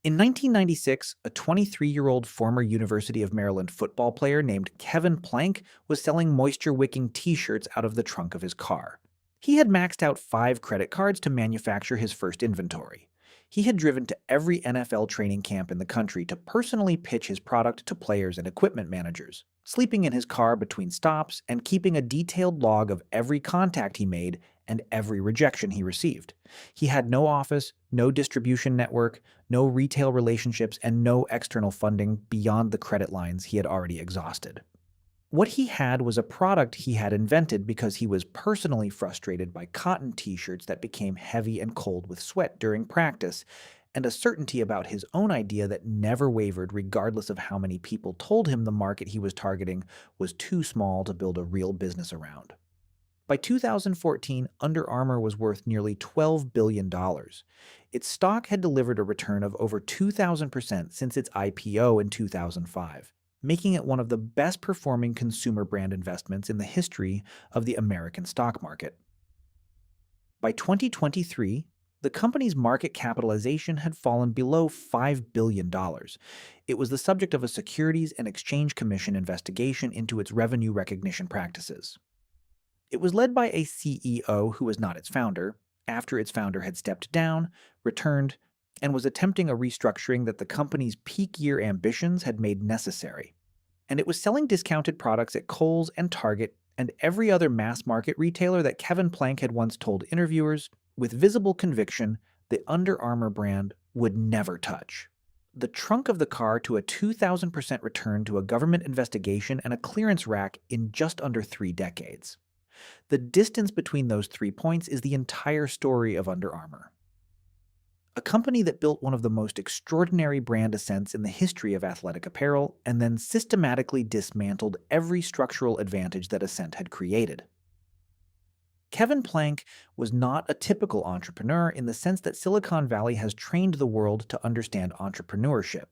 In 1996, a 23-year-old former University of Maryland football player named Kevin Plank was selling moisture-wicking t-shirts out of the trunk of his car. He had maxed out 5 credit cards to manufacture his first inventory. He had driven to every NFL training camp in the country to personally pitch his product to players and equipment managers, sleeping in his car between stops and keeping a detailed log of every contact he made and every rejection he received. He had no office, no distribution network, no retail relationships, and no external funding beyond the credit lines he had already exhausted. What he had was a product he had invented because he was personally frustrated by cotton t-shirts that became heavy and cold with sweat during practice, and a certainty about his own idea that never wavered regardless of how many people told him the market he was targeting was too small to build a real business around. By 2014, Under Armour was worth nearly $12 billion. Its stock had delivered a return of over 2,000% since its IPO in 2005, making it one of the best-performing consumer brand investments in the history of the American stock market. By 2023, the company's market capitalization had fallen below $5 billion. It was the subject of a Securities and Exchange Commission investigation into its revenue recognition practices. It was led by a CEO who was not its founder, after its founder had stepped down, returned, and was attempting a restructuring that the company's peak year ambitions had made necessary. And it was selling discounted products at Kohl's and Target and every other mass market retailer that Kevin Plank had once told interviewers, with visible conviction, the Under Armour brand would never touch. The trunk of the car to a 2,000% return to a government investigation and a clearance rack in just under 3 decades. The distance between those 3 points is the entire story of Under Armour. A company that built one of the most extraordinary brand ascents in the history of athletic apparel and then systematically dismantled every structural advantage that ascent had created. Kevin Plank was not a typical entrepreneur in the sense that Silicon Valley has trained the world to understand entrepreneurship.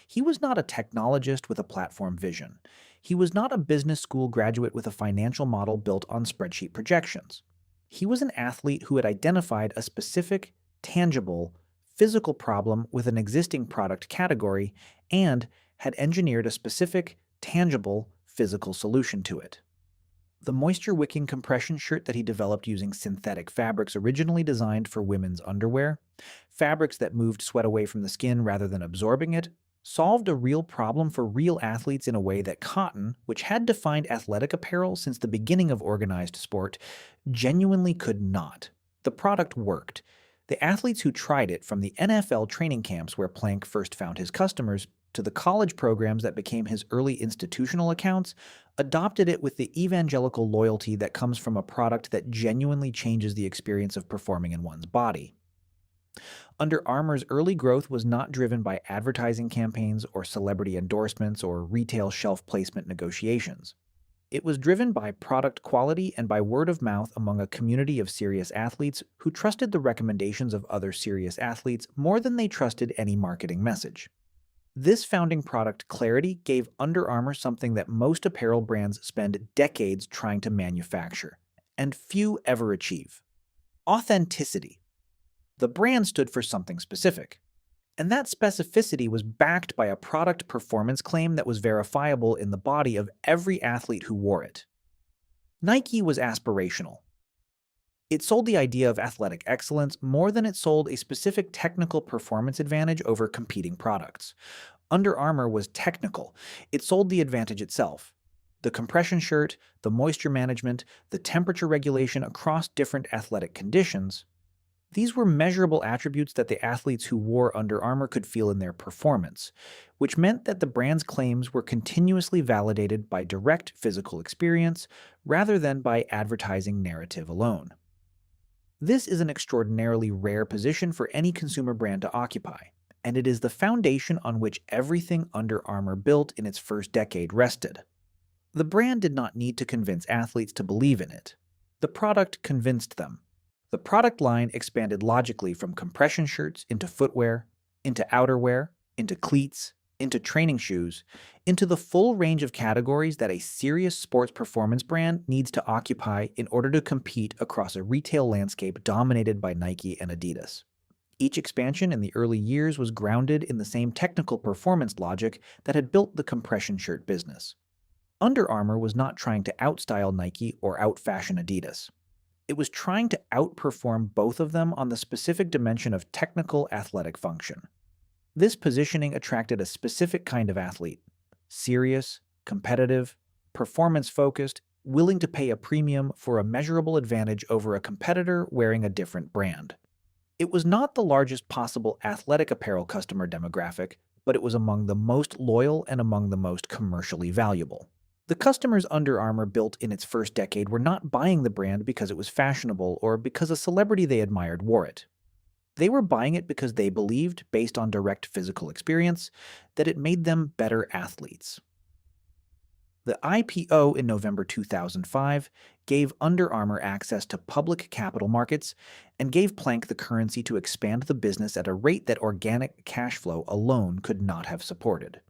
He was not a technologist with a platform vision. He was not a business school graduate with a financial model built on spreadsheet projections. He was an athlete who had identified a specific, tangible, physical problem with an existing product category and had engineered a specific, tangible, physical solution to it. The moisture-wicking compression shirt that he developed using synthetic fabrics originally designed for women's underwear, fabrics that moved sweat away from the skin rather than absorbing it, solved a real problem for real athletes in a way that cotton, which had defined athletic apparel since the beginning of organized sport, genuinely could not. The product worked. The athletes who tried it, from the NFL training camps where Plank first found his customers, to the college programs that became his early institutional accounts, adopted it with the evangelical loyalty that comes from a product that genuinely changes the experience of performing in one's body. Under Armour's early growth was not driven by advertising campaigns or celebrity endorsements or retail shelf placement negotiations. It was driven by product quality and by word of mouth among a community of serious athletes who trusted the recommendations of other serious athletes more than they trusted any marketing message. This founding product clarity gave Under Armour something that most apparel brands spend decades trying to manufacture, and few ever achieve: authenticity. The brand stood for something specific, and that specificity was backed by a product performance claim that was verifiable in the body of every athlete who wore it. Nike was aspirational. It sold the idea of athletic excellence more than it sold a specific technical performance advantage over competing products. Under Armour was technical. It sold the advantage itself. The compression shirt, the moisture management, the temperature regulation across different athletic conditions. These were measurable attributes that the athletes who wore Under Armour could feel in their performance, which meant that the brand's claims were continuously validated by direct physical experience rather than by advertising narrative alone. This is an extraordinarily rare position for any consumer brand to occupy, and it is the foundation on which everything Under Armour built in its first decade rested. The brand did not need to convince athletes to believe in it. The product convinced them. The product line expanded logically from compression shirts into footwear, into outerwear, into cleats, into training shoes, into the full range of categories that a serious sports performance brand needs to occupy in order to compete across a retail landscape dominated by Nike and Adidas. Each expansion in the early years was grounded in the same technical performance logic that had built the compression shirt business. Under Armour was not trying to outstyle Nike or outfashion Adidas. It was trying to outperform both of them on the specific dimension of technical athletic function. This positioning attracted a specific kind of athlete: serious, competitive, performance focused, willing to pay a premium for a measurable advantage over a competitor wearing a different brand. It was not the largest possible athletic apparel customer demographic, but it was among the most loyal and among the most commercially valuable. The customers Under Armour built in its first decade were not buying the brand because it was fashionable or because a celebrity they admired wore it. They were buying it because they believed, based on direct physical experience, that it made them better athletes. The IPO in November 2005 gave Under Armour access to public capital markets and gave Plank the currency to expand the business at a rate that organic cash flow alone could not have supported.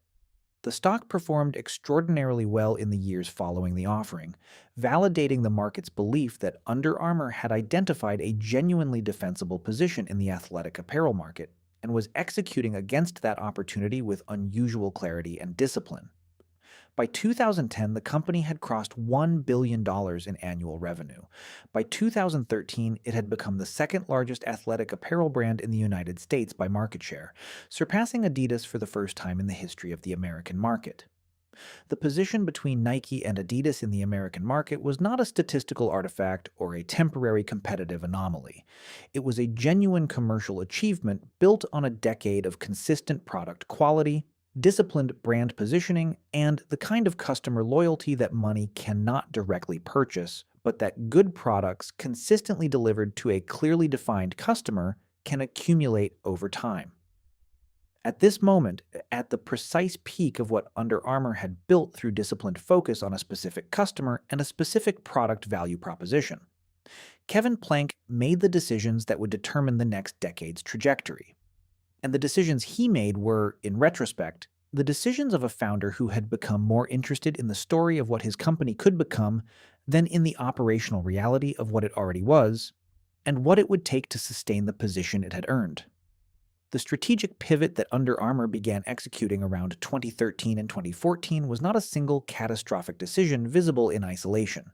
The stock performed extraordinarily well in the years following the offering, validating the market's belief that Under Armour had identified a genuinely defensible position in the athletic apparel market and was executing against that opportunity with unusual clarity and discipline. By 2010, the company had crossed $1 billion in annual revenue. By 2013, it had become the second largest athletic apparel brand in the United States by market share, surpassing Adidas for the first time in the history of the American market. The position between Nike and Adidas in the American market was not a statistical artifact or a temporary competitive anomaly. It was a genuine commercial achievement built on a decade of consistent product quality, disciplined brand positioning, and the kind of customer loyalty that money cannot directly purchase, but that good products consistently delivered to a clearly defined customer can accumulate over time. At this moment, at the precise peak of what Under Armour had built through disciplined focus on a specific customer and a specific product value proposition, Kevin Plank made the decisions that would determine the next decade's trajectory. And the decisions he made were, in retrospect, the decisions of a founder who had become more interested in the story of what his company could become than in the operational reality of what it already was, and what it would take to sustain the position it had earned. The strategic pivot that Under Armour began executing around 2013 and 2014 was not a single catastrophic decision visible in isolation.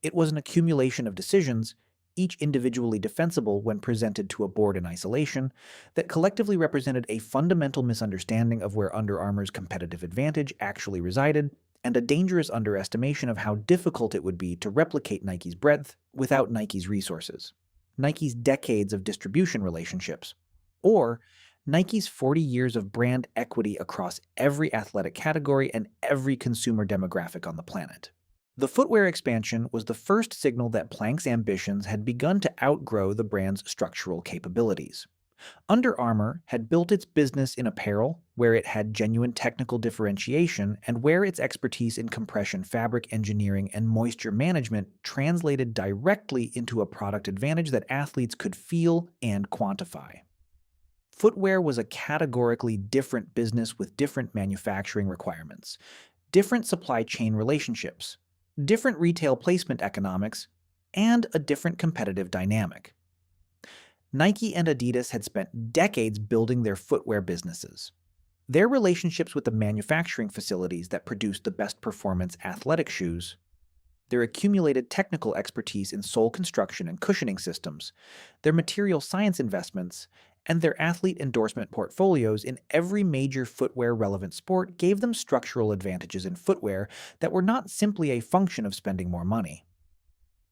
It was an accumulation of decisions, each individually defensible when presented to a board in isolation, that collectively represented a fundamental misunderstanding of where Under Armour's competitive advantage actually resided, and a dangerous underestimation of how difficult it would be to replicate Nike's breadth without Nike's resources, Nike's decades of distribution relationships, or Nike's 40 years of brand equity across every athletic category and every consumer demographic on the planet. The footwear expansion was the first signal that Plank's ambitions had begun to outgrow the brand's structural capabilities. Under Armour had built its business in apparel, where it had genuine technical differentiation and where its expertise in compression fabric engineering and moisture management translated directly into a product advantage that athletes could feel and quantify. Footwear was a categorically different business with different manufacturing requirements, different supply chain relationships, different retail placement economics, and a different competitive dynamic. Nike and Adidas had spent decades building their footwear businesses. Their relationships with the manufacturing facilities that produced the best performance athletic shoes, their accumulated technical expertise in sole construction and cushioning systems, their material science investments, and their athlete endorsement portfolios in every major footwear-relevant sport gave them structural advantages in footwear that were not simply a function of spending more money.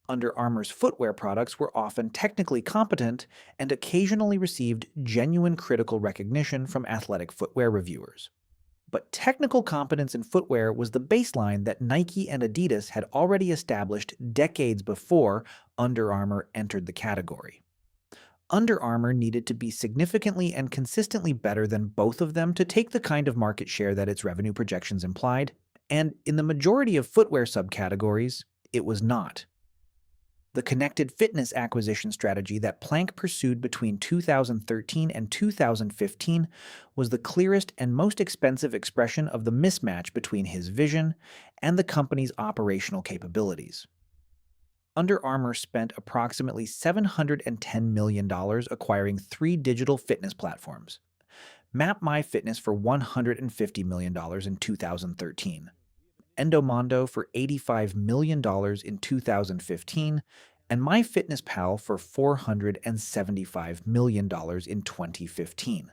Under Armour's footwear products were often technically competent and occasionally received genuine critical recognition from athletic footwear reviewers. But technical competence in footwear was the baseline that Nike and Adidas had already established decades before Under Armour entered the category. Under Armour needed to be significantly and consistently better than both of them to take the kind of market share that its revenue projections implied, and in the majority of footwear subcategories, it was not. The connected fitness acquisition strategy that Plank pursued between 2013 and 2015 was the clearest and most expensive expression of the mismatch between his vision and the company's operational capabilities. Under Armour spent approximately $710 million acquiring three digital fitness platforms. MapMyFitness for $150 million in 2013, Endomondo for $85 million in 2015, and MyFitnessPal for $475 million in 2015,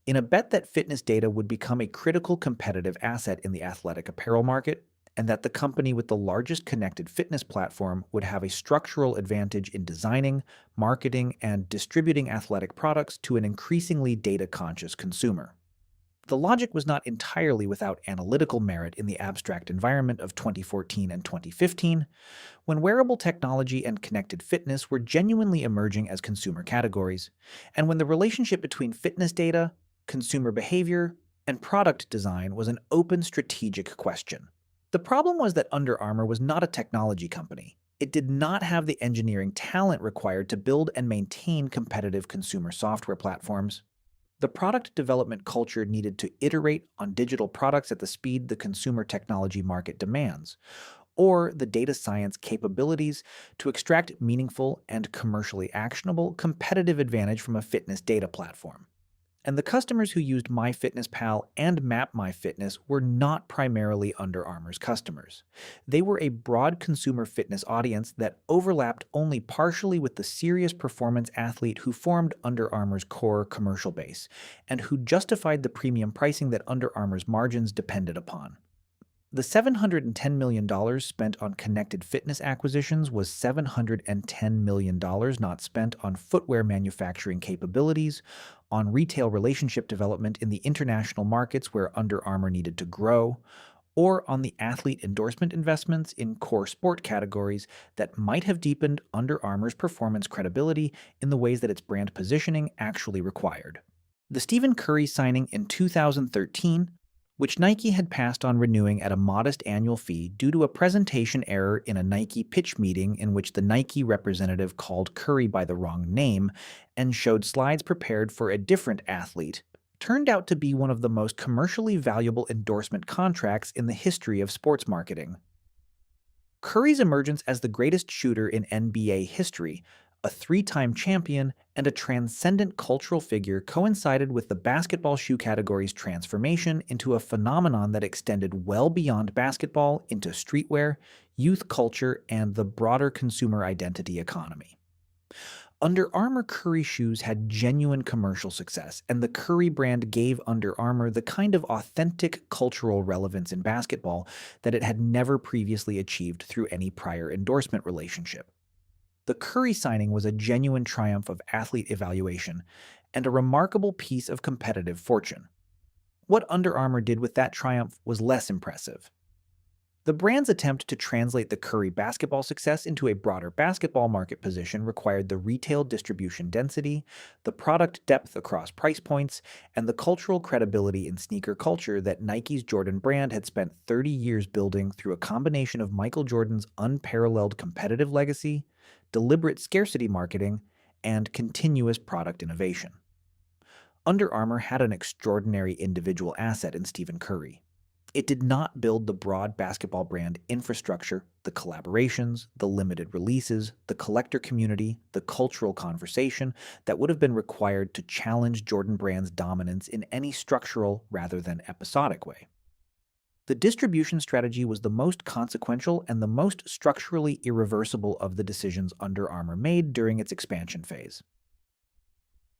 in a bet that fitness data would become a critical competitive asset in the athletic apparel market, and that the company with the largest connected fitness platform would have a structural advantage in designing, marketing, and distributing athletic products to an increasingly data-conscious consumer. The logic was not entirely without analytical merit in the abstract environment of 2014 and 2015, when wearable technology and connected fitness were genuinely emerging as consumer categories, and when the relationship between fitness data, consumer behavior, and product design was an open strategic question. The problem was that Under Armour was not a technology company. It did not have the engineering talent required to build and maintain competitive consumer software platforms. The product development culture needed to iterate on digital products at the speed the consumer technology market demands, or the data science capabilities to extract meaningful and commercially actionable competitive advantage from a fitness data platform. And the customers who used MyFitnessPal and MapMyFitness were not primarily Under Armour's customers. They were a broad consumer fitness audience that overlapped only partially with the serious performance athlete who formed Under Armour's core commercial base, and who justified the premium pricing that Under Armour's margins depended upon. The $710 million spent on connected fitness acquisitions was $710 million not spent on footwear manufacturing capabilities, on retail relationship development in the international markets where Under Armour needed to grow, or on the athlete endorsement investments in core sport categories that might have deepened Under Armour's performance credibility in the ways that its brand positioning actually required. The Stephen Curry signing in 2013, which Nike had passed on renewing at a modest annual fee due to a presentation error in a Nike pitch meeting in which the Nike representative called Curry by the wrong name and showed slides prepared for a different athlete, turned out to be one of the most commercially valuable endorsement contracts in the history of sports marketing. Curry's emergence as the greatest shooter in NBA history, a three-time champion, and a transcendent cultural figure coincided with the basketball shoe category's transformation into a phenomenon that extended well beyond basketball into streetwear, youth culture, and the broader consumer identity economy. Under Armour Curry shoes had genuine commercial success, and the Curry brand gave Under Armour the kind of authentic cultural relevance in basketball that it had never previously achieved through any prior endorsement relationship. The Curry signing was a genuine triumph of athlete evaluation and a remarkable piece of competitive fortune. What Under Armour did with that triumph was less impressive. The brand's attempt to translate the Curry basketball success into a broader basketball market position required the retail distribution density, the product depth across price points, and the cultural credibility in sneaker culture that Nike's Jordan brand had spent 30 years building through a combination of Michael Jordan's unparalleled competitive legacy, deliberate scarcity marketing, and continuous product innovation. Under Armour had an extraordinary individual asset in Stephen Curry. It did not build the broad basketball brand infrastructure, the collaborations, the limited releases, the collector community, the cultural conversation that would have been required to challenge Jordan Brand's dominance in any structural rather than episodic way. The distribution strategy was the most consequential and the most structurally irreversible of the decisions Under Armour made during its expansion phase.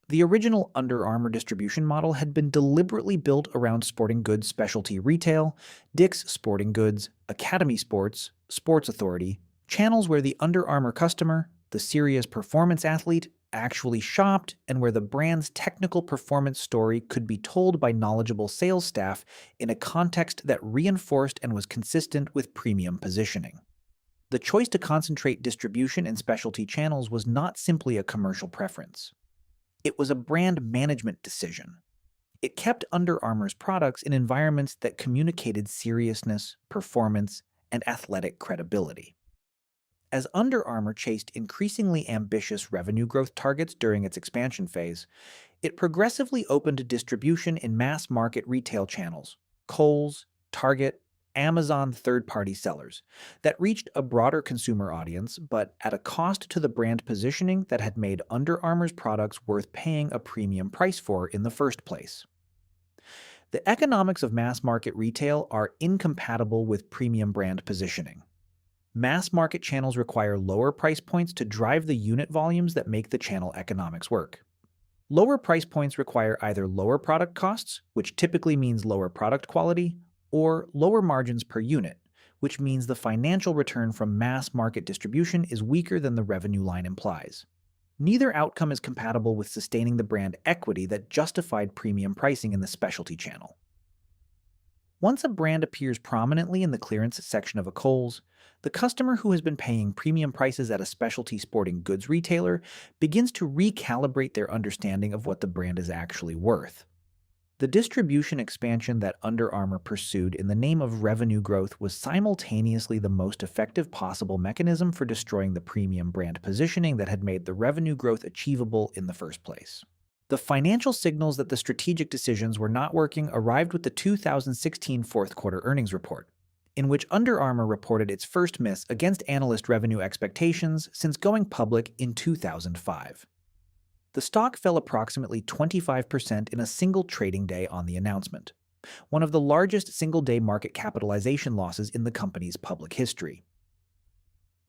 The original Under Armour distribution model had been deliberately built around sporting goods specialty retail, Dick's Sporting Goods, Academy Sports, Sports Authority, channels where the Under Armour customer, the serious performance athlete, actually shopped, and where the brand's technical performance story could be told by knowledgeable sales staff in a context that reinforced and was consistent with premium positioning. The choice to concentrate distribution in specialty channels was not simply a commercial preference. It was a brand management decision. It kept Under Armour's products in environments that communicated seriousness, performance, and athletic credibility. As Under Armour chased increasingly ambitious revenue growth targets during its expansion phase, it progressively opened distribution in mass-market retail channels, Kohl's, Target, Amazon third-party sellers that reached a broader consumer audience, but at a cost to the brand positioning that had made Under Armour's products worth paying a premium price for in the first place. The economics of mass market retail are incompatible with premium brand positioning. Mass market channels require lower price points to drive the unit volumes that make the channel economics work. Lower price points require either lower product costs, which typically means lower product quality, or lower margins per unit, which means the financial return from mass market distribution is weaker than the revenue line implies. Neither outcome is compatible with sustaining the brand equity that justified premium pricing in the specialty channel. Once a brand appears prominently in the clearance section of a Kohl's, the customer who has been paying premium prices at a specialty sporting goods retailer begins to recalibrate their understanding of what the brand is actually worth. The distribution expansion that Under Armour pursued in the name of revenue growth was simultaneously the most effective possible mechanism for destroying the premium brand positioning that had made the revenue growth achievable in the first place. The financial signals that the strategic decisions were not working arrived with the 2016 fourth quarter earnings report, in which Under Armour reported its first miss against analyst revenue expectations since going public in 2005. The stock fell approximately 25% in a single trading day on the announcement, one of the largest single-day market capitalization losses in the company's public history.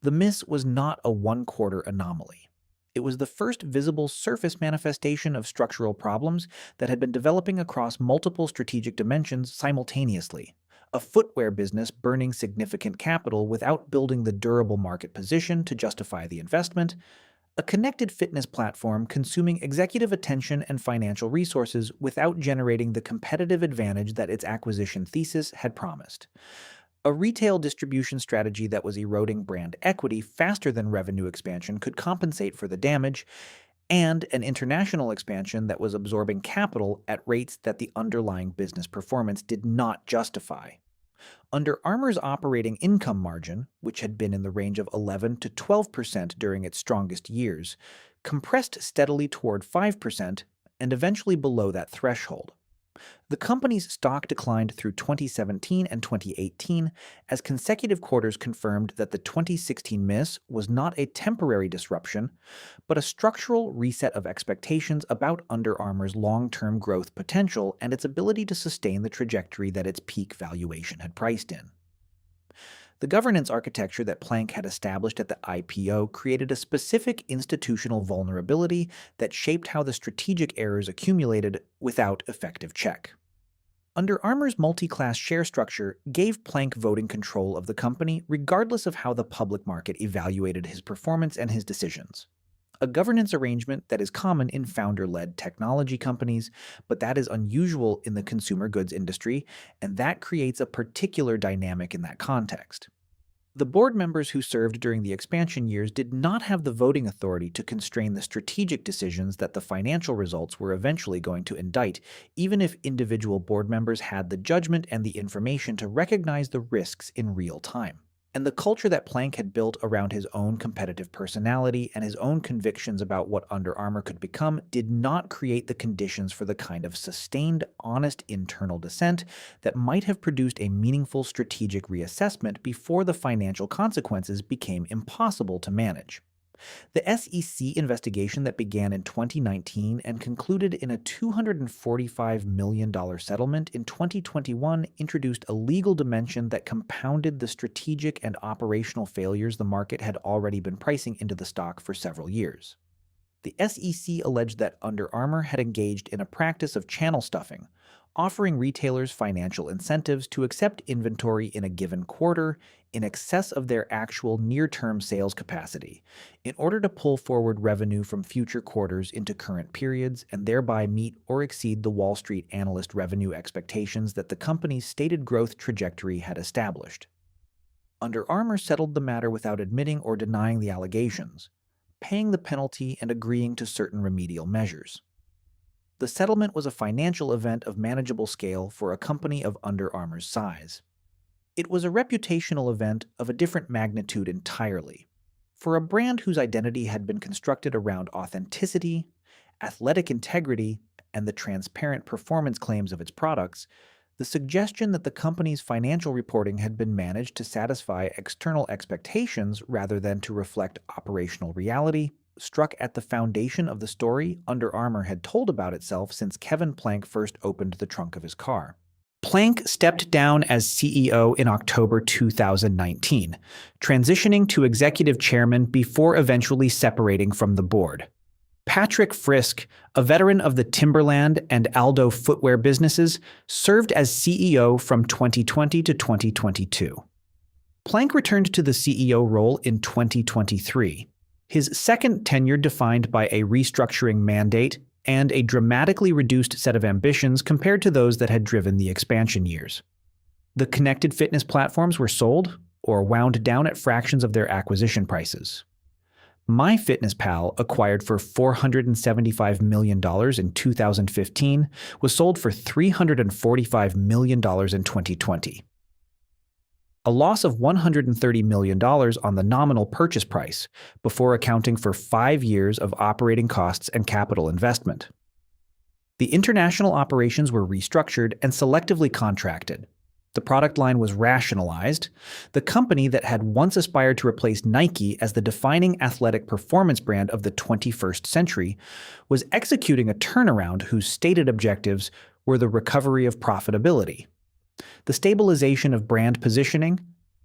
The miss was not a one-quarter anomaly. It was the first visible surface manifestation of structural problems that had been developing across multiple strategic dimensions simultaneously. A footwear business burning significant capital without building the durable market position to justify the investment, a connected fitness platform consuming executive attention and financial resources without generating the competitive advantage that its acquisition thesis had promised. A retail distribution strategy that was eroding brand equity faster than revenue expansion could compensate for the damage, and an international expansion that was absorbing capital at rates that the underlying business performance did not justify. Under Armour's operating income margin, which had been in the range of 11 to 12% during its strongest years, compressed steadily toward 5% and eventually below that threshold. The company's stock declined through 2017 and 2018 as consecutive quarters confirmed that the 2016 miss was not a temporary disruption, but a structural reset of expectations about Under Armour's long-term growth potential and its ability to sustain the trajectory that its peak valuation had priced in. The governance architecture that Plank had established at the IPO created a specific institutional vulnerability that shaped how the strategic errors accumulated without effective check. Under Armour's multi-class share structure gave Plank voting control of the company regardless of how the public market evaluated his performance and his decisions. A governance arrangement that is common in founder-led technology companies, but that is unusual in the consumer goods industry, and that creates a particular dynamic in that context. The board members who served during the expansion years did not have the voting authority to constrain the strategic decisions that the financial results were eventually going to indict, even if individual board members had the judgment and the information to recognize the risks in real time. And the culture that Plank had built around his own competitive personality and his own convictions about what Under Armour could become did not create the conditions for the kind of sustained, honest internal dissent that might have produced a meaningful strategic reassessment before the financial consequences became impossible to manage. The SEC investigation that began in 2019 and concluded in a $245 million settlement in 2021 introduced a legal dimension that compounded the strategic and operational failures the market had already been pricing into the stock for several years. The SEC alleged that Under Armour had engaged in a practice of channel stuffing, offering retailers financial incentives to accept inventory in a given quarter in excess of their actual near-term sales capacity, in order to pull forward revenue from future quarters into current periods and thereby meet or exceed the Wall Street analyst revenue expectations that the company's stated growth trajectory had established. Under Armour settled the matter without admitting or denying the allegations, paying the penalty and agreeing to certain remedial measures. The settlement was a financial event of manageable scale for a company of Under Armour's size. It was a reputational event of a different magnitude entirely. For a brand whose identity had been constructed around authenticity, athletic integrity, and the transparent performance claims of its products, The suggestion that the company's financial reporting had been managed to satisfy external expectations rather than to reflect operational reality struck at the foundation of the story Under Armour had told about itself since Kevin Plank first opened the trunk of his car. Plank stepped down as CEO in October 2019, transitioning to executive chairman before eventually separating from the board. Patrick Frisk, a veteran of the Timberland and Aldo footwear businesses, served as CEO from 2020 to 2022. Plank returned to the CEO role in 2023, his second tenure defined by a restructuring mandate and a dramatically reduced set of ambitions compared to those that had driven the expansion years. The connected fitness platforms were sold or wound down at fractions of their acquisition prices. MyFitnessPal, acquired for $475 million in 2015, was sold for $345 million in 2020. A loss of $130 million on the nominal purchase price, before accounting for 5 years of operating costs and capital investment. The international operations were restructured and selectively contracted. The product line was rationalized. The company that had once aspired to replace Nike as the defining athletic performance brand of the 21st century was executing a turnaround whose stated objectives were the recovery of profitability, the stabilization of brand positioning,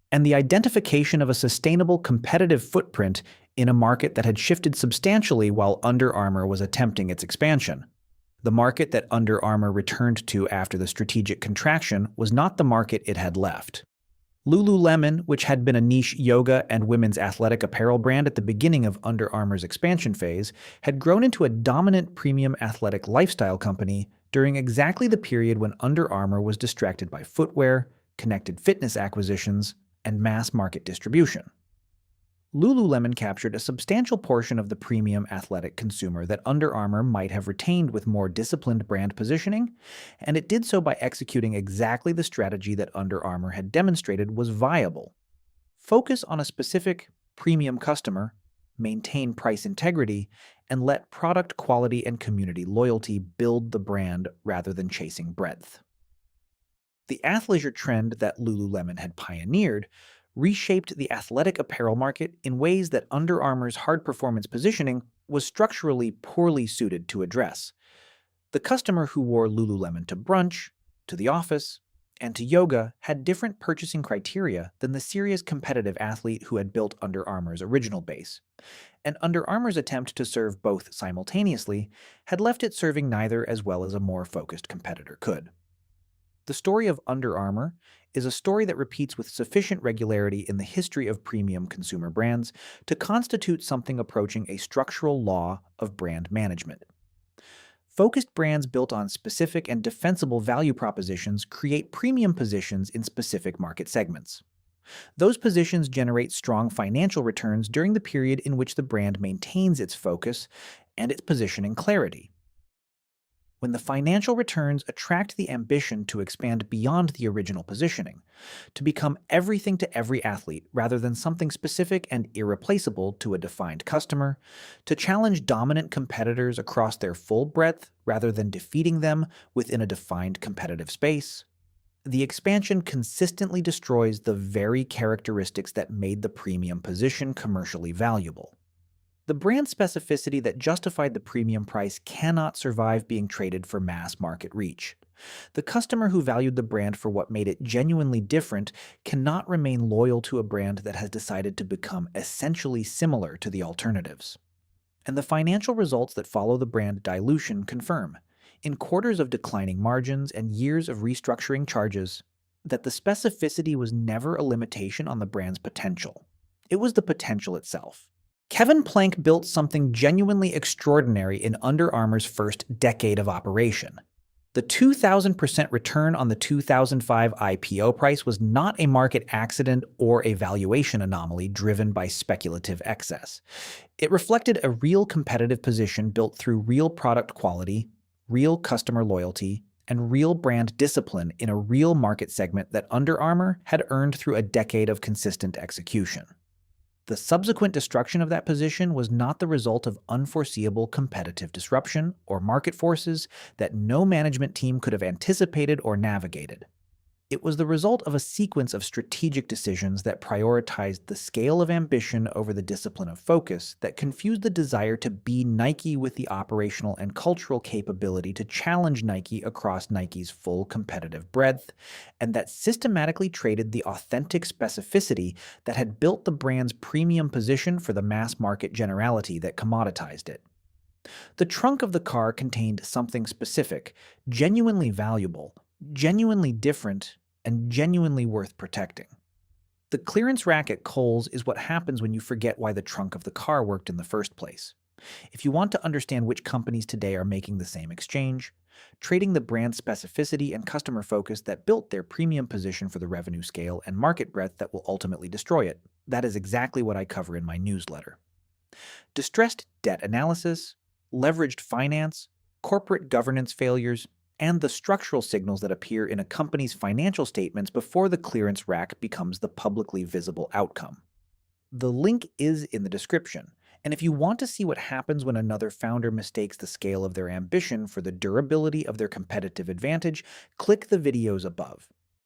and the identification of a sustainable competitive footprint in a market that had shifted substantially while Under Armour was attempting its expansion. The market that Under Armour returned to after the strategic contraction was not the market it had left. Lululemon, which had been a niche yoga and women's athletic apparel brand at the beginning of Under Armour's expansion phase, had grown into a dominant premium athletic lifestyle company during exactly the period when Under Armour was distracted by footwear, connected fitness acquisitions, and mass market distribution. Lululemon captured a substantial portion of the premium athletic consumer that Under Armour might have retained with more disciplined brand positioning, and it did so by executing exactly the strategy that Under Armour had demonstrated was viable. Focus on a specific premium customer, maintain price integrity, and let product quality and community loyalty build the brand rather than chasing breadth. The athleisure trend that Lululemon had pioneered reshaped the athletic apparel market in ways that Under Armour's hard performance positioning was structurally poorly suited to address. The customer who wore Lululemon to brunch, to the office, and to yoga had different purchasing criteria than the serious competitive athlete who had built Under Armour's original base. And Under Armour's attempt to serve both simultaneously had left it serving neither as well as a more focused competitor could. The story of Under Armour is a story that repeats with sufficient regularity in the history of premium consumer brands to constitute something approaching a structural law of brand management. Focused brands built on specific and defensible value propositions create premium positions in specific market segments. Those positions generate strong financial returns during the period in which the brand maintains its focus and its positioning clarity. When the financial returns attract the ambition to expand beyond the original positioning, to become everything to every athlete rather than something specific and irreplaceable to a defined customer, to challenge dominant competitors across their full breadth rather than defeating them within a defined competitive space, the expansion consistently destroys the very characteristics that made the premium position commercially valuable. The brand specificity that justified the premium price cannot survive being traded for mass market reach. The customer who valued the brand for what made it genuinely different cannot remain loyal to a brand that has decided to become essentially similar to the alternatives. And the financial results that follow the brand dilution confirm, in quarters of declining margins and years of restructuring charges, that the specificity was never a limitation on the brand's potential. It was the potential itself. Kevin Plank built something genuinely extraordinary in Under Armour's first decade of operation. The 2,000% return on the 2005 IPO price was not a market accident or a valuation anomaly driven by speculative excess. It reflected a real competitive position built through real product quality, real customer loyalty, and real brand discipline in a real market segment that Under Armour had earned through a decade of consistent execution. The subsequent destruction of that position was not the result of unforeseeable competitive disruption or market forces that no management team could have anticipated or navigated. It was the result of a sequence of strategic decisions that prioritized the scale of ambition over the discipline of focus, that confused the desire to be Nike with the operational and cultural capability to challenge Nike across Nike's full competitive breadth, and that systematically traded the authentic specificity that had built the brand's premium position for the mass market generality that commoditized it. The trunk of the car contained something specific, genuinely valuable, genuinely different, and genuinely worth protecting. The clearance rack at Kohl's is what happens when you forget why the trunk of the car worked in the first place. If you want to understand which companies today are making the same exchange, trading the brand specificity and customer focus that built their premium position for the revenue scale and market breadth that will ultimately destroy it, that is exactly what I cover in my newsletter. Distressed debt analysis, leveraged finance, corporate governance failures, and the structural signals that appear in a company's financial statements before the clearance rack becomes the publicly visible outcome. The link is in the description, and if you want to see what happens when another founder mistakes the scale of their ambition for the durability of their competitive advantage, click the videos above.